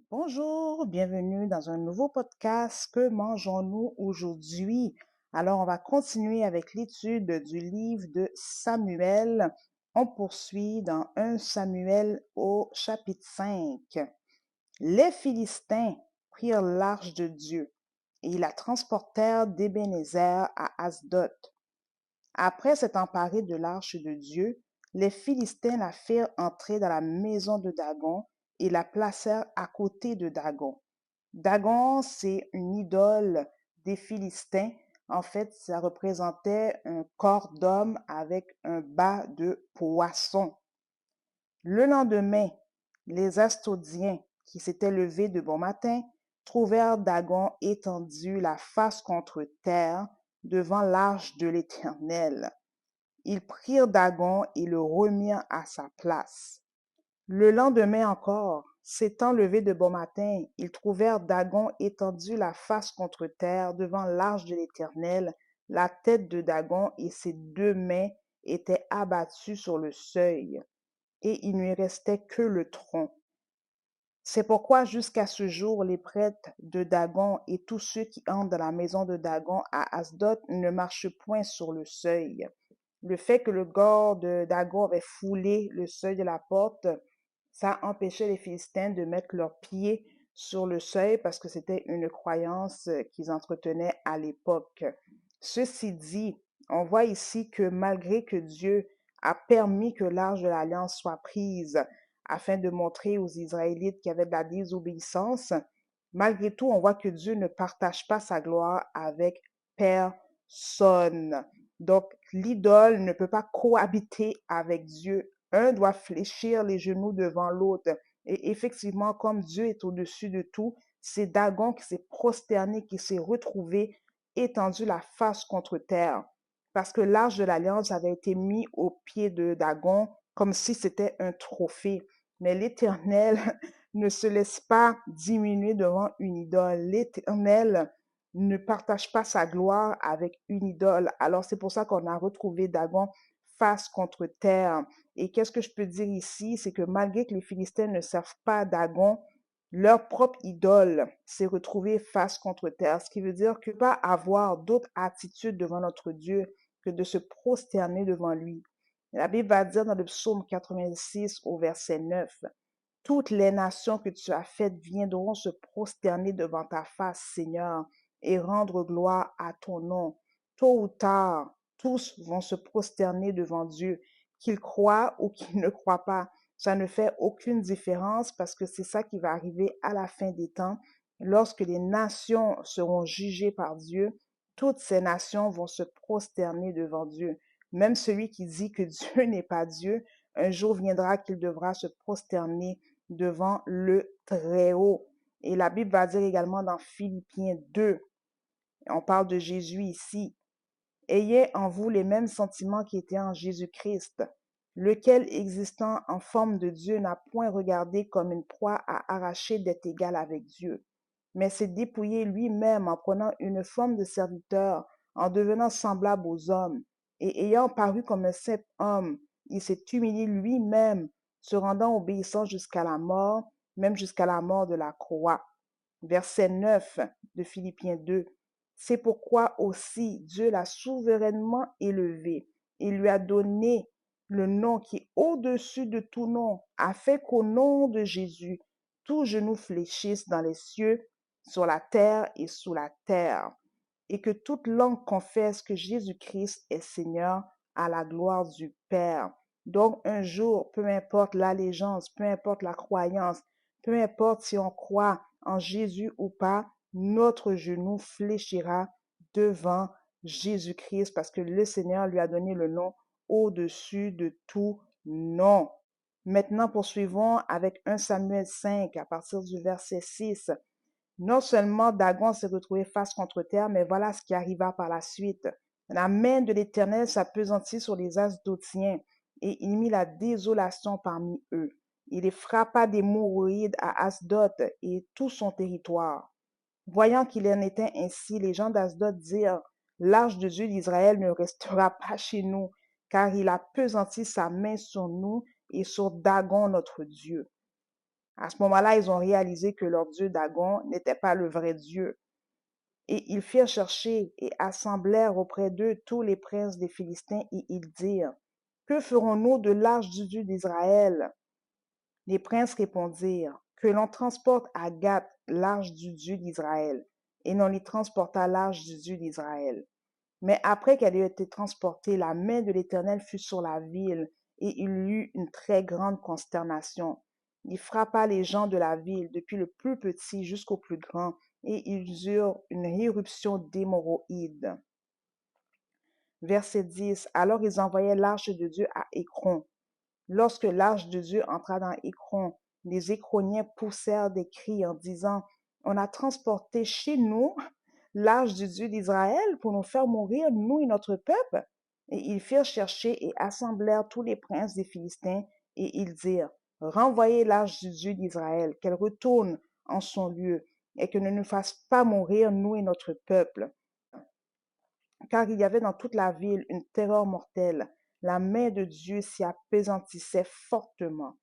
Bonjour, bienvenue dans un nouveau podcast. Que mangeons-nous aujourd'hui? Alors, on va continuer avec l'étude du livre de Samuel. On poursuit dans 1 Samuel au chapitre 5. Les Philistins prirent l'arche de Dieu et ils la transportèrent d'Ébenézer à Asdod. Après s'être emparés de l'arche de Dieu, les Philistins la firent entrer dans la maison de Dagon et la placèrent à côté de Dagon. Dagon, c'est une idole des Philistins. En fait, ça représentait un corps d'homme avec un bas de poisson. Le lendemain, les Astodiens, qui s'étaient levés de bon matin, trouvèrent Dagon étendu la face contre terre devant l'arche de l'Éternel. Ils prirent Dagon et le remirent à sa place. Le lendemain encore, s'étant levés de bon matin, ils trouvèrent Dagon étendu la face contre terre devant l'arche de l'Éternel. La tête de Dagon et ses deux mains étaient abattues sur le seuil, et il ne lui restait que le tronc. C'est pourquoi jusqu'à ce jour, les prêtres de Dagon et tous ceux qui entrent dans la maison de Dagon à Asdod ne marchent point sur le seuil. Le fait que le corps de Dagon avait foulé le seuil de la porte, ça empêchait les Philistins de mettre leurs pieds sur le seuil parce que c'était une croyance qu'ils entretenaient à l'époque. Ceci dit, on voit ici que malgré que Dieu a permis que l'arche de l'Alliance soit prise afin de montrer aux Israélites qu'il y avait de la désobéissance, malgré tout, on voit que Dieu ne partage pas sa gloire avec personne. Donc, l'idole ne peut pas cohabiter avec Dieu. Un doit fléchir les genoux devant l'autre. Et effectivement, comme Dieu est au-dessus de tout, c'est Dagon qui s'est prosterné, qui s'est retrouvé étendu la face contre terre. Parce que l'arche de l'Alliance avait été mis au pied de Dagon comme si c'était un trophée. Mais l'Éternel ne se laisse pas diminuer devant une idole. L'Éternel ne partage pas sa gloire avec une idole. Alors c'est pour ça qu'on a retrouvé Dagon face contre terre. Et qu'est-ce que je peux dire ici? C'est que malgré que les Philistins ne servent pas Dagon, leur propre idole s'est retrouvée face contre terre. Ce qui veut dire que pas avoir d'autre attitude devant notre Dieu que de se prosterner devant lui. La Bible va dire dans le psaume 86 au verset 9, toutes les nations que tu as faites viendront se prosterner devant ta face, Seigneur, et rendre gloire à ton nom. Tôt ou tard, tous vont se prosterner devant Dieu, qu'ils croient ou qu'ils ne croient pas. Ça ne fait aucune différence parce que c'est ça qui va arriver à la fin des temps. Lorsque les nations seront jugées par Dieu, toutes ces nations vont se prosterner devant Dieu. Même celui qui dit que Dieu n'est pas Dieu, un jour viendra qu'il devra se prosterner devant le Très-Haut. Et la Bible va dire également dans Philippiens 2, on parle de Jésus ici, ayez en vous les mêmes sentiments qui étaient en Jésus-Christ, lequel, existant en forme de Dieu, n'a point regardé comme une proie à arracher d'être égal avec Dieu, mais s'est dépouillé lui-même en prenant une forme de serviteur, en devenant semblable aux hommes, et ayant paru comme un simple homme, il s'est humilié lui-même, se rendant obéissant jusqu'à la mort, même jusqu'à la mort de la croix. Verset 9 de Philippiens 2. C'est pourquoi aussi Dieu l'a souverainement élevé et lui a donné le nom qui est au-dessus de tout nom, afin qu'au nom de Jésus, tout genou fléchisse dans les cieux, sur la terre et sous la terre, et que toute langue confesse que Jésus-Christ est Seigneur à la gloire du Père. Donc un jour, peu importe l'allégeance, peu importe la croyance, peu importe si on croit en Jésus ou pas, notre genou fléchira devant Jésus-Christ parce que le Seigneur lui a donné le nom au-dessus de tout nom. Maintenant, poursuivons avec 1 Samuel 5 à partir du verset 6. Non seulement Dagon s'est retrouvé face contre terre, mais voilà ce qui arriva par la suite. La main de l'Éternel s'appesantit sur les Asdotiens, et il mit la désolation parmi eux. Il les frappa d'hémorroïdes à Asdod et tout son territoire. Voyant qu'il en était ainsi, les gens d'Asdod dirent, l'arche de Dieu d'Israël ne restera pas chez nous, car il a pesanti sa main sur nous et sur Dagon notre Dieu. À ce moment-là, ils ont réalisé que leur dieu Dagon n'était pas le vrai Dieu. Et ils firent chercher et assemblèrent auprès d'eux tous les princes des Philistins, et ils dirent, que ferons-nous de l'arche du Dieu d'Israël? Les princes répondirent, que l'on transporte à Gath l'arche du Dieu d'Israël. Et l'on y transporta l'arche du Dieu d'Israël. Mais après qu'elle eut été transportée, la main de l'Éternel fut sur la ville, et il y eut une très grande consternation. Il frappa les gens de la ville, depuis le plus petit jusqu'au plus grand, et ils eurent une éruption d'hémorroïdes. Verset 10. Alors ils envoyaient l'arche de Dieu à Écron. Lorsque l'arche de Dieu entra dans Écron, les Écroniens poussèrent des cris en disant, on a transporté chez nous l'arche du Dieu d'Israël pour nous faire mourir, nous et notre peuple. Et ils firent chercher et assemblèrent tous les princes des Philistins, et ils dirent, renvoyez l'arche du Dieu d'Israël, qu'elle retourne en son lieu, et que ne nous fasse pas mourir, nous et notre peuple. Car il y avait dans toute la ville une terreur mortelle. La main de Dieu s'y appesantissait fortement.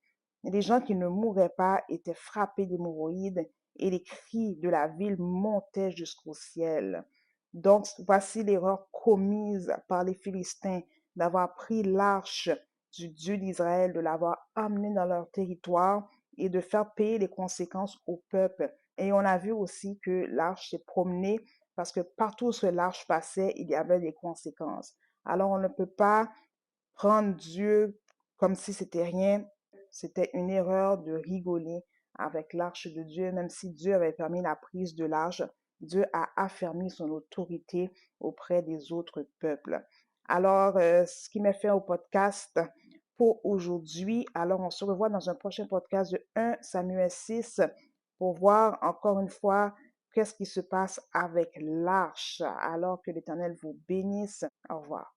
Et les gens qui ne mouraient pas étaient frappés d'hémorroïdes, et les cris de la ville montaient jusqu'au ciel. Donc, voici l'erreur commise par les Philistins d'avoir pris l'arche du Dieu d'Israël, de l'avoir amenée dans leur territoire et de faire payer les conséquences au peuple. Et on a vu aussi que l'arche s'est promenée parce que partout où l'arche passait, il y avait des conséquences. Alors, on ne peut pas prendre Dieu comme si c'était rien. C'était une erreur de rigoler avec l'arche de Dieu, même si Dieu avait permis la prise de l'arche. Dieu a affermi son autorité auprès des autres peuples. Alors, ce qui m'est fait au podcast pour aujourd'hui. Alors, on se revoit dans un prochain podcast de 1 Samuel 6 pour voir encore une fois qu'est-ce qui se passe avec l'arche. Alors que l'Éternel vous bénisse. Au revoir.